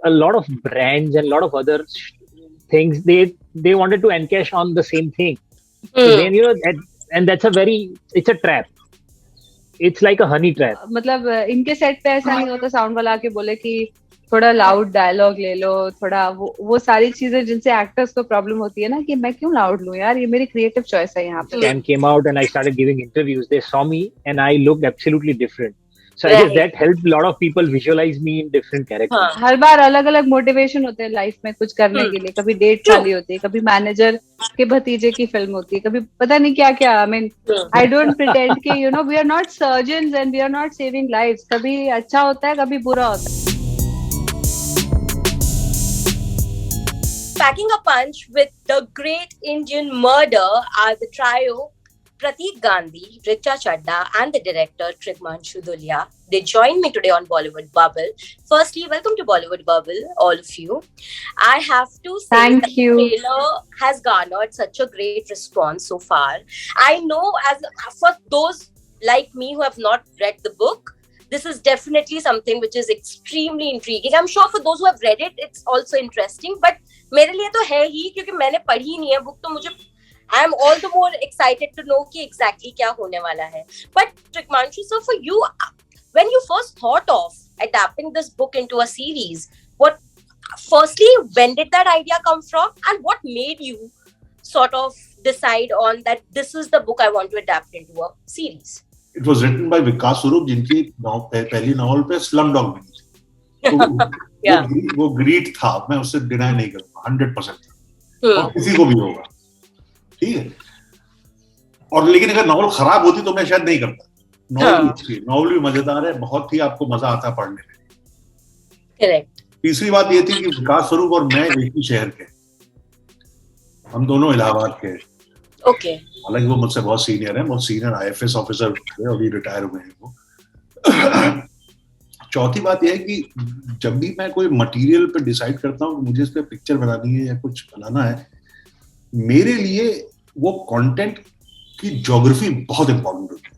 a lot of brands and a lot of other things, they wanted to encash on the same thing. So then, and that's it's a trap. It's like a honey trap. मतलब इनके set पे ऐसा नहीं होता sound वाला के बोले कि थोड़ा लाउड डायलॉग ले लो, थोड़ा वो सारी चीजें जिनसे एक्टर्स को प्रॉब्लम होती है ना कि मैं क्यों लाउड लूं यार, ये मेरी क्रिएटिव चॉइस है यहाँ पे. Scam came out and I started giving interviews. They saw me and I looked absolutely different. So I guess that helped a lot of people visualize me in different characters. हर बार अलग अलग motivation होते हैं life में कुछ करने के लिए. कभी डेट वाली होती है, कभी मैनेजर के भतीजे की फिल्म होती है, कभी पता नहीं क्या क्या. I mean I don't pretend कि you know we are not surgeons and we are not saving lives. कभी अच्छा होता है, कभी बुरा होता है. Packing a punch with the great Indian murder are the trio Pratik Gandhi, Richa Chadha, and the director Tigmanshu Dhulia. They join me today on Bollywood Bubble. Firstly, welcome to Bollywood Bubble, all of you. I have to say that the trailer has garnered such a great response so far. I know, as for those like me who have not read the book, this is definitely something which is extremely intriguing. I'm sure for those who have read it, it's also interesting. But मेरे लिए तो है ही, क्योंकि मैंने पढ़ी नहीं है book, तो मुझे I am all the more excited to know कि exactly क्या होने वाला है. But Tigmanshu, so for you, when you first thought of adapting this book into a series, firstly, when did that idea come from, and what made you sort of decide on that this is the book I want to adapt into a series? It was written by Vikas Swarup, जिनकी पहली novel पे Slumdog बनी थी. वो grid था, मैं उससे deny नहीं करूंगा, 100%. और किसी को भी होगा, ठीक है. और लेकिन अगर नॉवल खराब होती तो मैं शायद नहीं करता. नॉवल भी मजेदार है, बहुत ही आपको मजा आता है पढ़ने में. करेक्ट. तीसरी बात ये थी कि विकास स्वरूप और मैं एक ही शहर के, हम दोनों इलाहाबाद के. ओके. हालांकि वो मुझसे बहुत सीनियर है, बहुत सीनियर IFS ऑफिसर थे, अभी रिटायर हुए हैं वो. चौथी बात यह है कि जब भी मैं कोई मटेरियल पे डिसाइड करता हूँ कि मुझे इस पे पिक्चर बनानी है या कुछ बनाना है, मेरे लिए वो कंटेंट की ज्योग्राफी बहुत इंपॉर्टेंट होती है.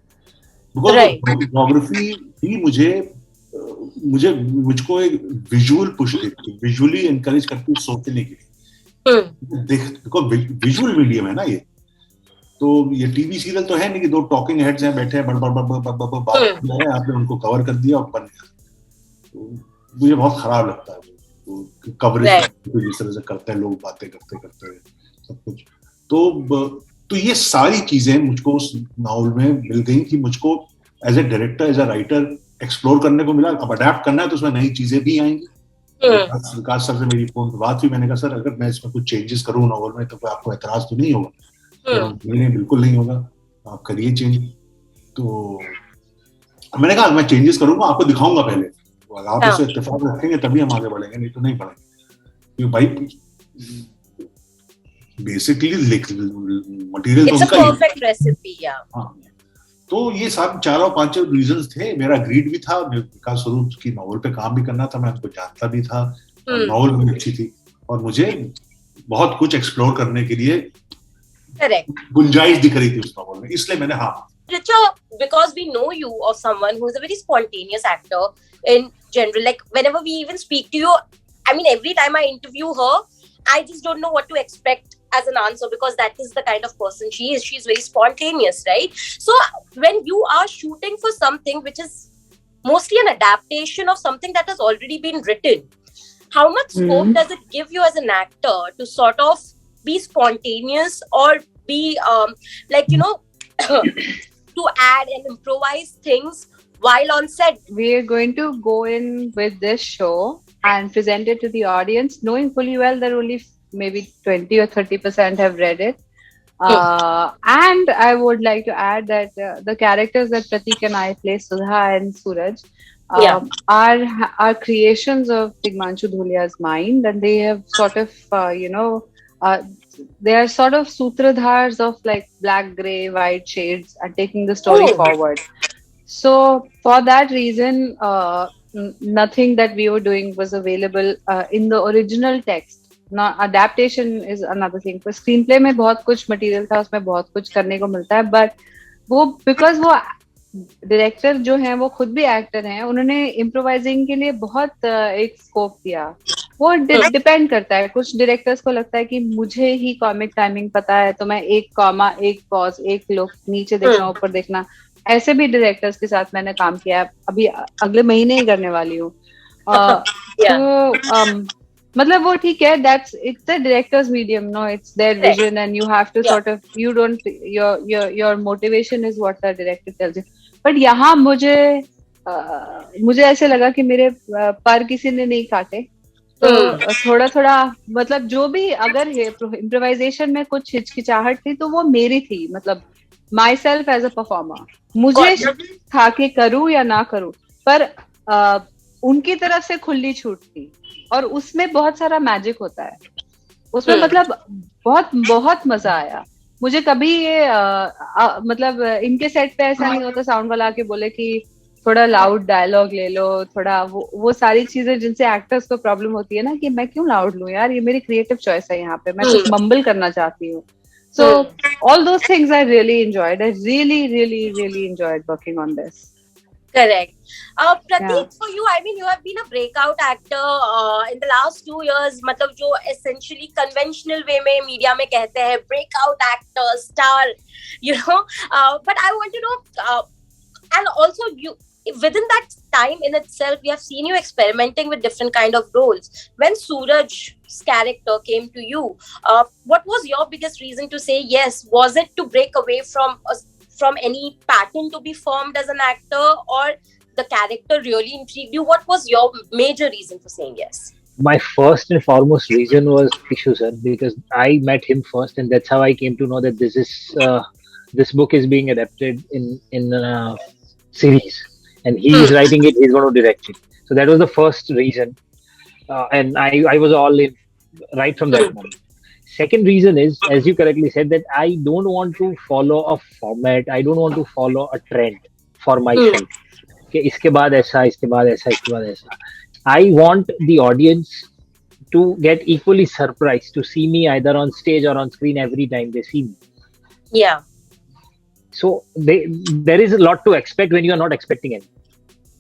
बिकॉज ज्योग्राफी भी मुझको एक विजुअल पुश देती है, विजुअली एनकरेज करती है सोचने के लिए. बिकॉज विजुअल मीडियम है ना ये. तो ये टीवी सीरियल तो है नहीं कि दो टॉकिंग हेड्स हैं बैठे हैं बात है, आपने उनको कवर कर दिया और बन गया. तो मुझे बहुत खराब लगता है वो कवरेज जिस तरह से करते हैं लोग, बातें करते करते सब कुछ. तो ये सारी चीजें मुझको उस नॉवल में मिल गई कि मुझको as a director, as a writer explore करने को मिला. अब अडेप्ट करना है तो उसमें नई चीजें भी आएंगी. विकास सर से मेरी फोन पर बात हुई, मैंने कहा सर अगर मैं इसमें कुछ चेंजेस करूँ नॉवल में तो कोई आपको एतराज तो नहीं होगा? नहीं, बिल्कुल नहीं होगा, आप करिए चेंज. तो मैंने कहा मैं चेंजेस करूंगा, आपको दिखाऊंगा पहले, आप इससे इत्तेफाक रखेंगे तभी हम आगे बढ़ेंगे, नहीं तो नहीं बढ़ेंगे. क्योंकि भाई बेसिकली मटेरियल तो उनका ही है. तो ये सब चारों पांचों रीजंस थे. मेरा ग्रीड भी था, विकास स्वरूप की नॉवल पे काम भी करना था, मैं उनको जानता भी था, नॉवल भी अच्छी थी और मुझे बहुत कुछ एक्सप्लोर करने के लिए गुंजाइश दिख रही थी उस नॉवल में, इसलिए मैंने Richa, because we know you of someone who is a very spontaneous actor in general, like whenever we even speak to you, I mean every time I interview her, I just don't know what to expect as an answer, because that is the kind of person she is. She's very spontaneous, right? So when you are shooting for something which is mostly an adaptation of something that has already been written, how much scope does it give you as an actor to sort of be spontaneous or be to add and improvise things while on set? We're going to go in with this show and present it to the audience, knowing fully well that only maybe 20 or 30% have read it. And I would like to add that the characters that Pratik and I play, Sudha and Suraj, are creations of Tigmanshu Dhulia's mind, and they have sort of, they are sort of sutradhars of like black, grey, white shades and taking the story forward. So for that reason, nothing that we were doing was available in the original text. Now, adaptation is another thing. For screenplay में बहुत कुछ material था, उसमें बहुत कुछ करने को मिलता है, but वो because वो डायरेक्टर जो हैं वो खुद भी एक्टर हैं, उन्होंने इम्प्रोवाइजिंग के लिए बहुत एक स्कोप दिया। वो डिपेंड करता है, कुछ डायरेक्टर्स को लगता है कि मुझे ही कॉमिक टाइमिंग पता है तो मैं एक कॉमा, एक पॉज, एक लुक, नीचे देखना ऊपर देखना, ऐसे भी डायरेक्टर्स के साथ मैंने काम किया है, अभी अगले महीने ही करने वाली हूँ। तो मतलब वो ठीक है, that's it's a director's medium, no, it's their vision and you have to sort of, you don't, your motivation is what the director tells you. But यहाँ मुझे ऐसे लगा कि मेरे पर किसी ने नहीं काटे, तो थोड़ा थोड़ा मतलब जो भी, अगर इम्प्रोवाइजेशन में कुछ हिचकिचाहट थी तो वो मेरी थी, मतलब myself as a performer, मुझे था कि करूँ या ना करूँ, पर उनकी तरफ से खुली छूट थी, और उसमें बहुत सारा मैजिक होता है उसमें, मतलब बहुत बहुत मजा आया मुझे। कभी ये मतलब इनके सेट पे ऐसा नहीं होता साउंड वाला आके बोले कि थोड़ा लाउड डायलॉग ले लो, थोड़ा वो सारी चीजें जिनसे एक्टर्स को प्रॉब्लम होती है ना, कि मैं क्यों लाउड लूं यार, ये मेरी क्रिएटिव चॉइस है, यहाँ पे मैं कुछ मम्बल करना चाहती हूँ। So all those things I really enjoyed, I really really really enjoyed working on this. Correct. Pratik, for you, I mean, you have been a breakout actor in the last 2 years. मतलब जो essentially conventional way में media में कहते हैं breakout actor, star, you know. But I want to know, and also you, within that time in itself, we have seen you experimenting with different kind of roles. When Suraj's character came to you, what was your biggest reason to say yes? Was it to break away from any pattern to be formed as an actor, or the character really intrigued you? What was your major reason for saying yes? My first and foremost reason was Tishu sir, because I met him first, and that's how I came to know that this book is being adapted in a series, and he is writing it. He's going to direct it. So that was the first reason, and I was all in right from that moment. Second reason is, as you correctly said, that I don't want to follow a format. I don't want to follow a trend for myself. कि इसके बाद ऐसा, इसके बाद ऐसा, इसके बाद ऐसा. I want the audience to get equally surprised to see me either on stage or on screen every time they see me. Yeah. So there is a lot to expect when you are not expecting anything.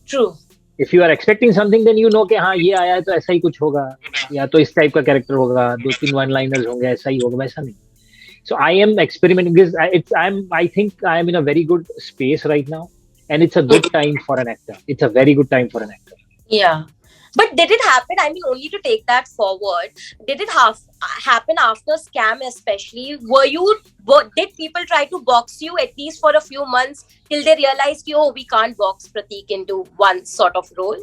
True. If you are expecting something, then you know कि हाँ ये आया है तो ऐसा ही कुछ होगा, या तो इस टाइप का कैरेक्टर होगा, 2-3 वन लाइनर्स होंगे, ऐसा ही होगा, वैसा नहीं. So I am experimenting because I think I am in a very good space right now, and it's a good time for an actor. It's a very good time for an actor. Yeah. But did it happen? I mean, only to take that forward, did it happen after Scam especially? Did people try to box you at least for a few months till they realized, oh, we can't box Pratik into one sort of role?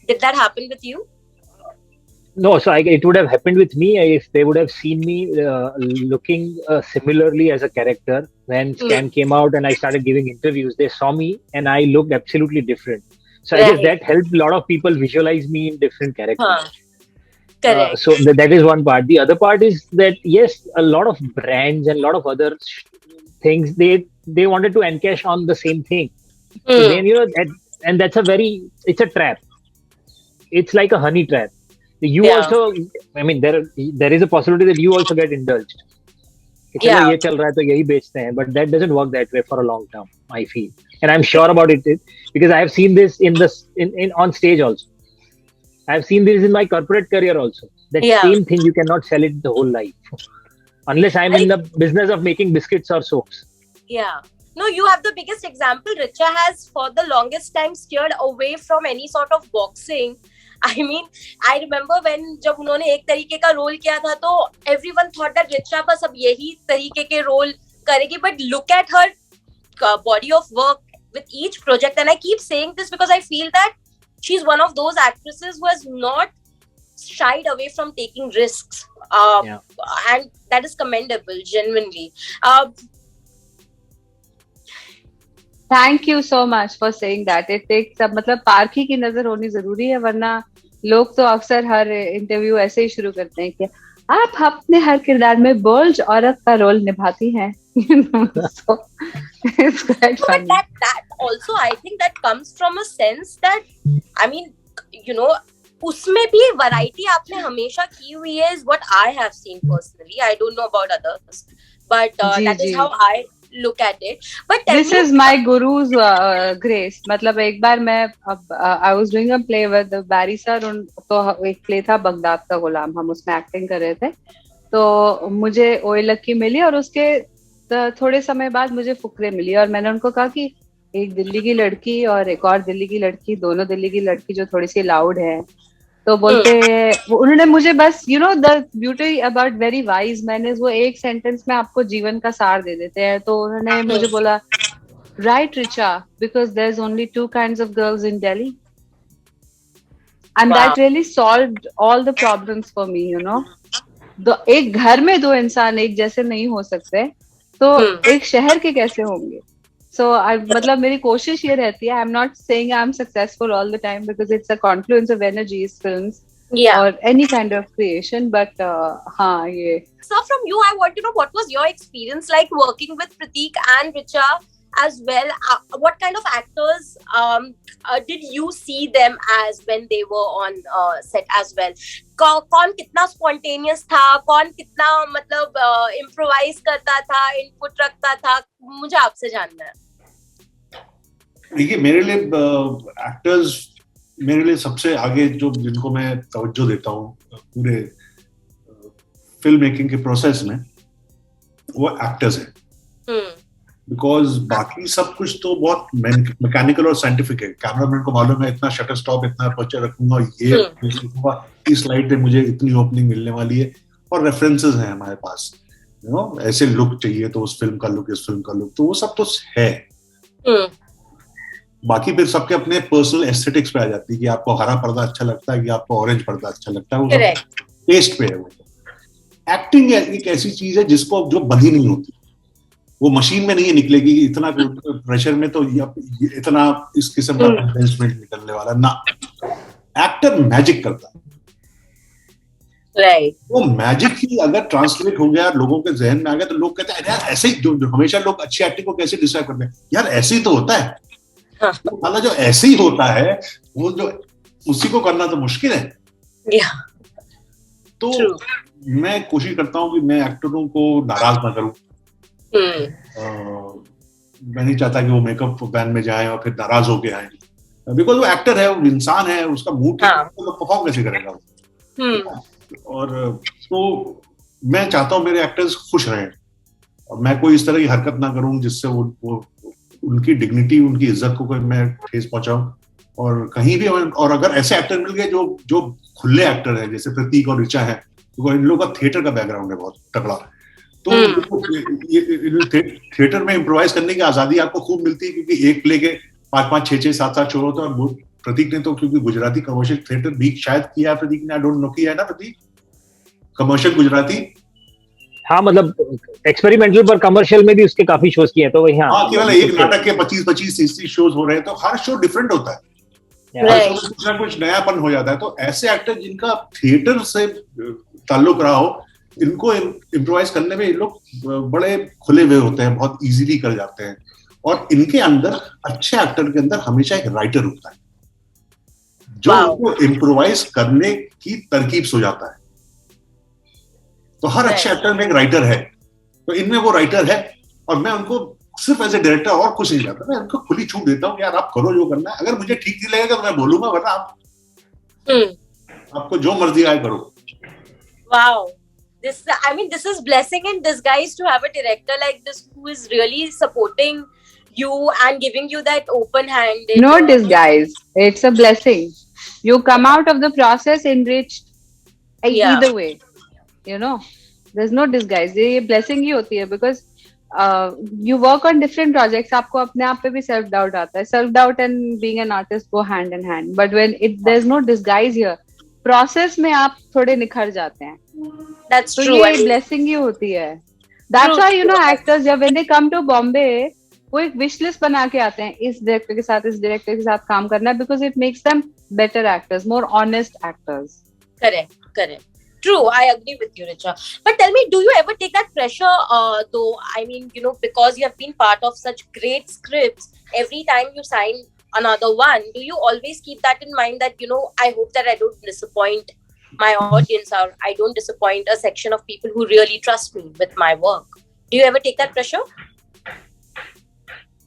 Did that happen with you? No, so it would have happened with me if they would have seen me looking similarly as a character. When Scam came out and I started giving interviews, they saw me and I looked absolutely different. So I guess that helped a lot of people visualize me in different characters. Correct. So that is one part. The other part is that yes, a lot of brands and a lot of other things, they wanted to encash on the same thing. So then and that's it's a trap. It's like a honey trap. You also, I mean, there is a possibility that you also get indulged. चलो ये चल रहा है तो यही बेचते हैं, but that doesn't work that way for a long term, I feel, and I'm sure about it because I have seen this in on stage also. I have seen this in my corporate career also. That same thing, you cannot sell it the whole life unless I'm in the business of making biscuits or soaps. Yeah. No, you have the biggest example. Richa has for the longest time steered away from any sort of boxing. I mean, I remember when जब उन्होंने एक तरीके का role किया था तो everyone thought that Richa बस अब यही तरीके के रोल करेगी, but look at her body of work with each project, and I keep saying this because I feel that she's one of those actresses who has not shied away from taking risks, and that is commendable, genuinely. Thank you so much for saying that. It takes मतलब पारखी की नजर होनी जरूरी है, वरना लोग तो अक्सर हर इंटरव्यू ऐसे ही शुरू करते हैं कि आप अपने हर किरदार में बोल्ड औरत का रोल निभाती हैं. So it's quite funny. But that also, I think that comes from a sense that, I mean, you know, उसमें भी variety आपने हमेशा की हुई है, is what I have seen personally. I don't know about others, but that is how look at it. But tell This me, is my guru's grace. मतलब एक बार मैं I was doing a play with Barry sir. तो एक play था Baghdad का गुलाम, हम उसमें acting कर रहे थे. तो मुझे ओए लक्की मिली और उसके थोड़े समय बाद मुझे फुकरे मिली और मैंने उनको कहा कि एक दिल्ली की लड़की और एक और दिल्ली की लड़की, दोनों दिल्ली की लड़की जो थोड़ी सी लाउड है. तो बोलते उन्होंने मुझे बस the beauty about very wise man is वो एक सेंटेंस में आपको जीवन का सार दे देते हैं. तो उन्होंने मुझे बोला, right Richa, because there is only two kinds of girls in Delhi. And that really solved all the problems for me. एक घर में दो इंसान एक जैसे नहीं हो सकते, तो एक शहर के कैसे होंगे. So मतलब मेरी कोशिश ये रहती है, I'm not saying I'm successful all the time because it's a confluence of energies, films, or any kind of creation, but हाँ ये. So from you, I want to know what was your experience like working with Pratik and Richa as well. What kind of actors did you see them as when they were on set as well? कौन कितना spontaneous था, कौन कितना मतलब improvise करता था, input रखता था, मुझे आपसे जानना है. देखिए, मेरे लिए एक्टर्स मेरे लिए सबसे आगे जो जिनको मैं तवज्जो देता हूँ पूरे फिल्म मेकिंग के प्रोसेस में, वो एक्टर्स हैं. बिकॉज बाकी सब कुछ तो बहुत मैकेनिकल और साइंटिफिक है. कैमरामैन को मालूम है इतना शटर स्टॉप, इतना अपर्चर रखूंगा, ये रखूंगा, इस लाइट पे मुझे इतनी ओपनिंग मिलने वाली है, और रेफरेंसेस हैं हमारे पास. ऐसे लुक चाहिए तो उस फिल्म का लुक, इस फिल्म का लुक, तो वो सब तो है. बाकी फिर सबके अपने पर्सनल एस्थेटिक्स पे आ जाती है कि आपको हरा पर्दा अच्छा लगता है कि आपको ऑरेंज पर्दा अच्छा लगता है. वो टेस्ट पे है. वो एक्टिंग एक ऐसी चीज है जिसको जो बंधी नहीं होती, वो मशीन में नहीं निकलेगी. इतना प्रेशर में तो इतना इस किस्म का कंडेंसमेंट निकलने वाला ना. एक्टर मैजिक करता है. Right. वो मैजिक ही अगर ट्रांसलेट हो गया, लोगों के जहन में आ गया, तो लोग कहते हैं यार ऐसे ही. जो हमेशा लोग अच्छी एक्टिंग को कैसे डिस्क्राइब करते हैं, यार ऐसे ही तो होता है. वाला जो ऐसे ही होता है, वो जो उसी को करना तो मुश्किल है. तो मैं कोशिश करता हूँ कि मैं एक्टरों को नाराज ना करूं. मैं नहीं चाहता कि वो मेकअप वैन में जाए और फिर नाराज होके आए, बिकॉज वो एक्टर है, वो इंसान है, उसका मूड तो परफॉर्म कैसे करेगा वो. और तो मैं चाहता हूँ मेरे एक्टर्स खुश रहें, और मैं कोई इस तरह की हरकत ना करूं जिससे वो उनकी डिग्निटी, उनकी इज्जत को मैं ठेस पहुंचाऊं. और कहीं भी, और अगर ऐसे एक्टर मिल गए जो खुले एक्टर हैं, जैसे प्रतीक और ऋचा है, तो इन लोगों का थिएटर का बैकग्राउंड है बहुत तगड़ा, तो ये थिएटर में इम्प्रोवाइज करने की आजादी आपको खूब मिलती है, क्योंकि एक प्ले के 5-5, 6-6, 7-7 शो होते हैं. और प्रतीक ने तो क्योंकि गुजराती कमर्शियल थिएटर भी शायद किया है प्रतीक ने, आई डोंट नो, किया है ना प्रतीक कमर्शियल गुजराती? हाँ, मतलब एक्सपेरिमेंटल पर कमर्शियल में भी उसके काफी शोज किए हैं. तो वही हाँ, केवल एक नाटक के 25-25, 30 शोज हो रहे हैं, तो हर शो डिफरेंट होता है. कुछ ना कुछ नयापन हो जाता है. तो ऐसे एक्टर जिनका थिएटर से ताल्लुक रहा हो, इनको इम्प्रोवाइज करने में ये लोग बड़े खुले हुए होते हैं, बहुत इजीली कर जाते हैं. और इनके अंदर, अच्छे एक्टर के अंदर हमेशा एक राइटर होता है जो उनको इम्प्रोवाइज करने की तरकीब सो जाता है. तो हर अच्छे एक्टर में एक राइटर है, तो इनमें वो राइटर है. और मैं उनको सिर्फ एज ए डायरेक्टर और कुछ नहीं चाहता, मैं उनको खुली छूट देता हूँ कि यार आप करो जो करना है. अगर मुझे ठीक नहीं लगेगा तो मैं बोलूंगा, वरना आपको जो मर्जी आए करो. Wow. This is blessing in disguise to have a director like this who is really supporting you and giving you that open hand. No disguise. It's a blessing. You come out of the process enriched either way. There's no disguise. ये blessing ही होती है, because you work on different projects. आपको अपने आप पे भी self doubt आता है. Self doubt and being an artist go hand in hand. But when there's no disguise here, process में आप थोड़े निखर जाते हैं. That's तो true. ये blessing ही होती है. That's why actors जब when they come to Bombay, वो एक wish list बना के आते हैं, इस director के साथ, इस director के साथ काम करना है, because it makes them better actors, more honest actors. Correct. True, I agree with you, Richa. But tell me, do you ever take that pressure, though, because you have been part of such great scripts, every time you sign another one, do you always keep that in mind that, I hope that I don't disappoint my audience, or I don't disappoint a section of people who really trust me with my work? Do you ever take that pressure?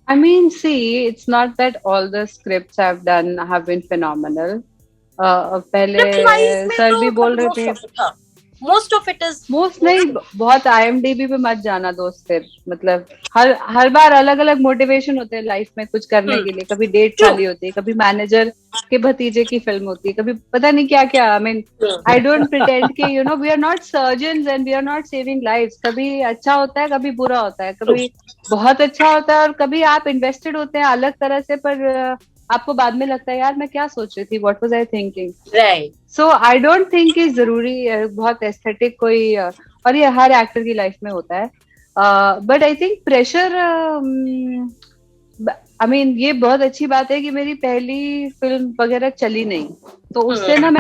I mean, see, it's not that all the scripts I've done have been phenomenal. Script wise पहले में sir तो भी बोल मतलब रहे most थे, of it, हाँ, most of it is most नहीं, good. बहुत आईएमडीबी पे मत जाना दोस्त फिर, मतलब हर हर बार अलग अलग मोटिवेशन होते हैं लाइफ में कुछ करने Hmm. के लिए, कभी डेट True. खाली होती है, कभी मैनेजर के भतीजे की फिल्म होती है, कभी पता नहीं क्या क्या। I mean, Hmm. I don't pretend कि we are not surgeons and we are not saving lives. कभी अच्छा होता है, कभी बुरा होता है, True. कभी बहुत अच्छा होता है और कभी आप इन्वेस्टेड होते हैं अलग तरह से, पर आपको बाद में लगता है यार मैं क्या सोच रही थी, what was I thinking. Right. So I don't think कि जरूरी बहुत एस्थेटिक कोई और ये हर एक्टर की लाइफ में होता है। But I think pressure, I mean ये बहुत अच्छी बात है कि मेरी पहली फिल्म वगैरह चली नहीं, तो उससे ना Hmm.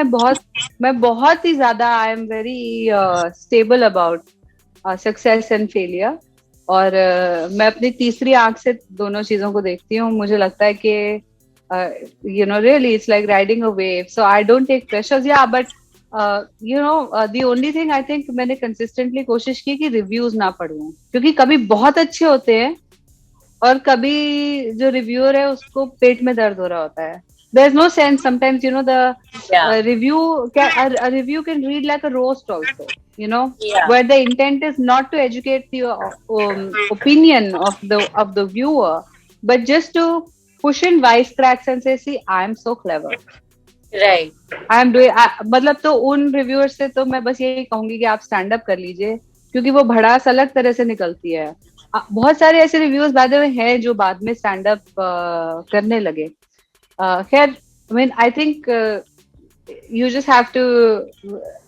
मैं बहुत ही ज्यादा I am very stable about success and failure. और मैं अपनी तीसरी आंख से दोनों चीजों को देखती हूँ। मुझे लगता है कि really it's like riding a wave, so I don't take pressures, yeah, but the only thing I think मैंने consistently कोशिश की कि रिव्यूज ना पढूं, क्योंकि कभी बहुत अच्छे होते हैं और कभी जो रिव्यूअर है उसको पेट में दर्द हो रहा होता है। there's no sense sometimes, the Yeah. a review can read like a roast also, Yeah. where the intent is not to educate the opinion of the viewer, but just to push in wisecracks and say, see, I am so clever, Right. I am doing. मतलब तो उन reviewer से तो मैं बस यही कहूंगी कि आप स्टैंड अप कर लीजिए, क्योंकि वो भड़ास अलग तरह से निकलती है। बहुत सारे ऐसे रिव्यूअर्स बाद में हैं जो बाद में स्टैंड अप करने लगे। खैर, आई mean I think you just have to,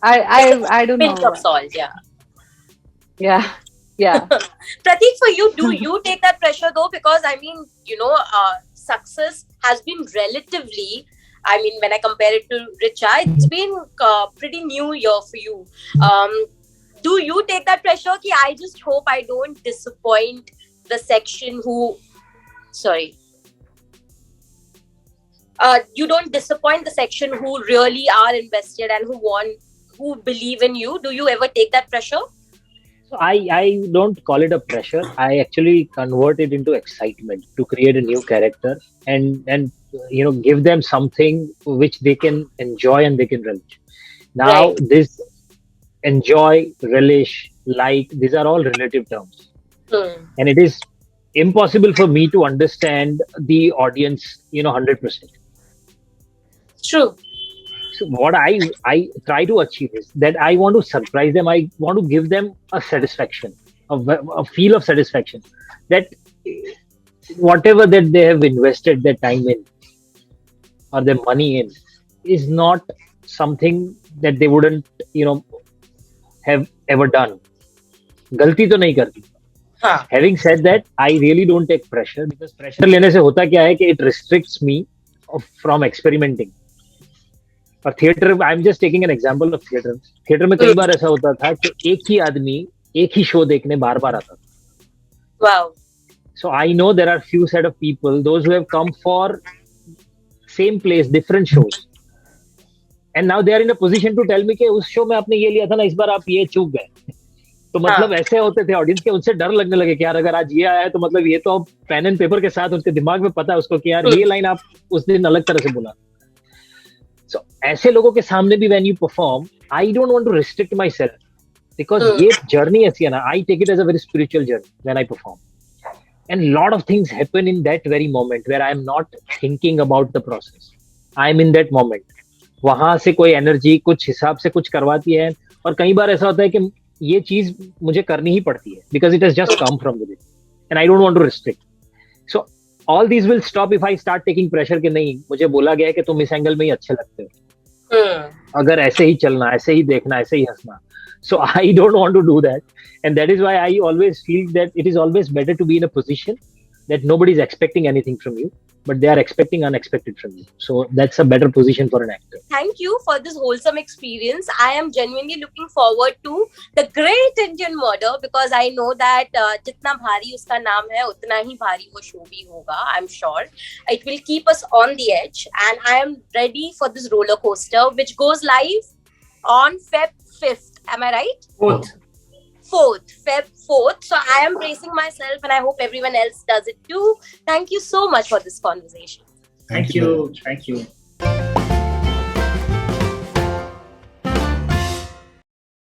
I don't Pinch know, of salt. Yeah. yeah, yeah. Pratik, for you, do you take that pressure though? Because I mean, success has been relatively. I mean, when I compare it to Richa, it's been pretty new year for you. Um, do you take that pressure? Ki I just hope I don't disappoint the section who. Sorry. You don't disappoint the section who really are invested and who believe in you. Do you ever take that pressure? So I don't call it a pressure. I actually convert it into excitement to create a new character and give them something which they can enjoy and they can relish. Now Right. this enjoy, relish, like, these are all relative terms, and it is impossible for me to understand the audience 100%. True. So what I try to achieve is that I want to surprise them. I want to give them a satisfaction, a feel of satisfaction, that whatever that they have invested their time in or their money in is not something that they wouldn't have ever done. गलती तो नहीं करती. हाँ. Having said that, I really don't take pressure, because pressure लेने से होता क्या है कि it restricts me from experimenting. और theatre, I am just taking an example of theatre. Theatre में कई बार ऐसा होता था कि एक ही आदमी एक ही शो देखने बार बार आता था. Wow. So I know there are few set of people, those who have come for same place, different shows, and now they are in a position to tell me कि उस शो में आपने ये लिया था ना, इस बार आप ये चूक गए. तो मतलब ऐसे होते थे ऑडियंस के, उनसे डर लगने लगे कि यार अगर आज ये आया है तो मतलब ये तो अब पेन एंड पेपर के साथ उनके दिमाग में पता है उसको कि यार ये लाइन आप उस दिन अलग तरह से बोला. So ऐसे लोगों के सामने भी when you perform, I don't want to restrict myself, because ये journey ऐसी है ना, I take it as a very spiritual journey when I perform, and lot of things happen in that very moment where I am not thinking about the process. I am in that moment. वहां से कोई energy कुछ हिसाब से कुछ करवाती है, और कई बार ऐसा होता है कि ये चीज मुझे करनी ही पड़ती है because it has just come from within and I don't want to restrict. So all these will stop if I start taking pressure कि नहीं, मुझे बोला गया है कि तुम इस एंगल में ही अच्छे लगते हो, अगर ऐसे ही चलना, ऐसे ही देखना, ऐसे ही हंसना. So I don't want to do that, and that is why I always feel that it is always better to be in a position that nobody is expecting anything from you, but they are expecting unexpected from you. So that's a better position for an actor. Thank you for this wholesome experience. I am genuinely looking forward to the Great Indian Murder, because I know that जितना भारी उसका नाम है उतना ही भारी वो show भी होगा. I'm sure it will keep us on the edge, and I am ready for this roller coaster which goes live on Feb 5th. Am I right? 4th. 4th, Feb 4th. So I am bracing myself, and I hope everyone else does it too. Thank you so much for this conversation. Thank you. Thank you.